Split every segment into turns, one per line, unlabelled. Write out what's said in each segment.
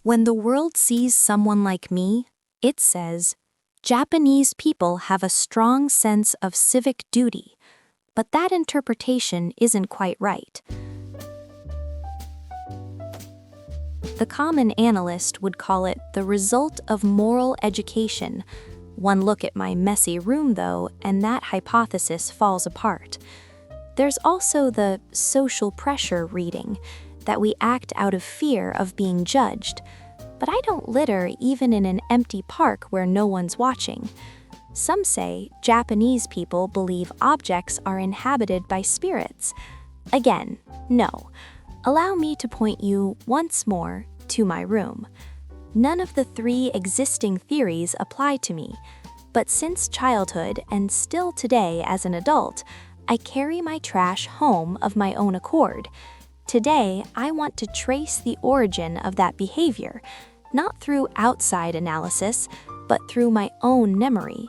When the world sees someone like me, it says, Japanese people have a strong sense of civic duty, but that interpretation isn't quite right. The common analyst would call it the result of moral education. One look at my messy room, though, and that hypothesis falls apart. There's also the social pressure reading, that we act out of fear of being judged. But I don't litter even in an empty park where no one's watching. Some say Japanese people believe objects are inhabited by spirits. Again, no. Allow me to point you once more to my room. None of the three existing theories apply to me, but since childhood and still today as an adult, I carry my trash home of my own accord. Today, I want to trace the origin of that behavior, not through outside analysis, but through my own memory.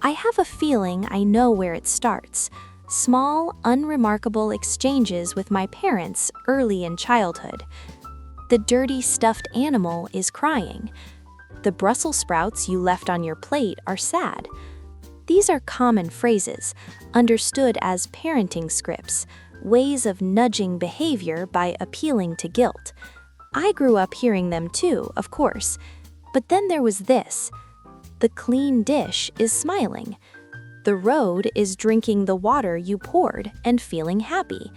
I have a feeling I know where it starts. Small, unremarkable exchanges with my parents early in childhood. The dirty stuffed animal is crying. The Brussels sprouts you left on your plate are sad. These are common phrases, understood as parenting scripts, ways of nudging behavior by appealing to guilt. I grew up hearing them too, of course. But then there was this. The clean dish is smiling. The road is drinking the water you poured and feeling happy.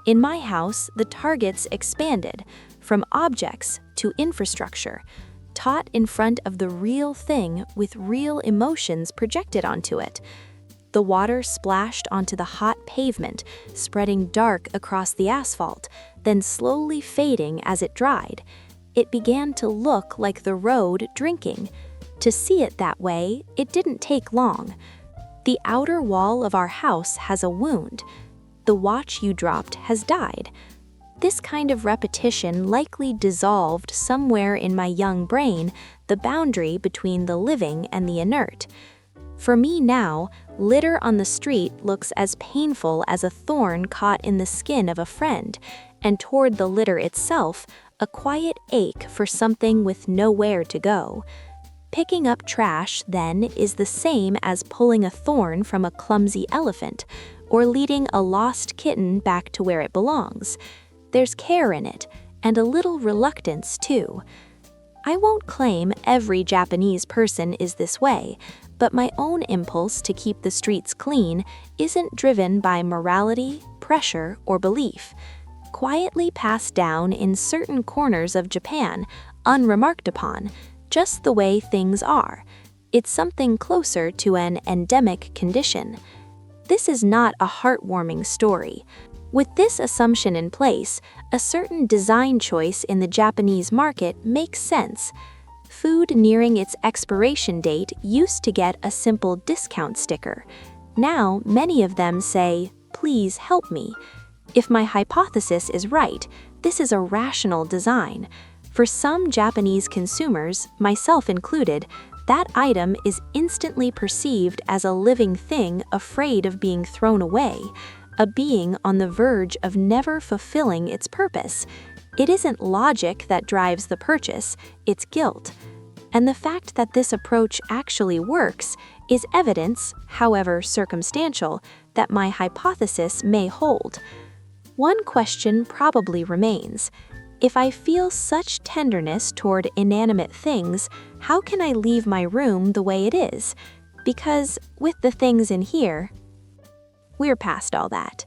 In my house, the targets expanded from objects to infrastructure, taught in front of the real thing with real emotions projected onto it. The water splashed onto the hot pavement, spreading dark across the asphalt, then slowly fading as it dried. It began to look like the road drinking. To see it that way, it didn't take long. The outer wall of our house has a wound. The watch you dropped has died. This kind of repetition likely dissolved somewhere in my young brain the boundary between the living and the inert. For me now, litter on the street looks as painful as a thorn caught in the skin of a friend, and toward the litter itself, a quiet ache for something with nowhere to go. Picking up trash, then, is the same as pulling a thorn from a clumsy elephant, or leading a lost kitten back to where it belongs. There's care in it, and a little reluctance, too. I won't claim every Japanese person is this way, but my own impulse to keep the streets clean isn't driven by morality, pressure, or belief. Quietly passed down in certain corners of Japan, unremarked upon, just the way things are. It's something closer to an endemic condition. This is not a heartwarming story. With this assumption in place, a certain design choice in the Japanese market makes sense. Food nearing its expiration date used to get a simple discount sticker. Now, many of them say, "Please help me." If my hypothesis is right, this is a rational design. For some Japanese consumers, myself included, that item is instantly perceived as a living thing afraid of being thrown away, a being on the verge of never fulfilling its purpose. It isn't logic that drives the purchase, it's guilt. And the fact that this approach actually works is evidence, however circumstantial, that my hypothesis may hold. One question probably remains. If I feel such tenderness toward inanimate things, how can I leave my room the way it is? Because with the things in here, we're past all that.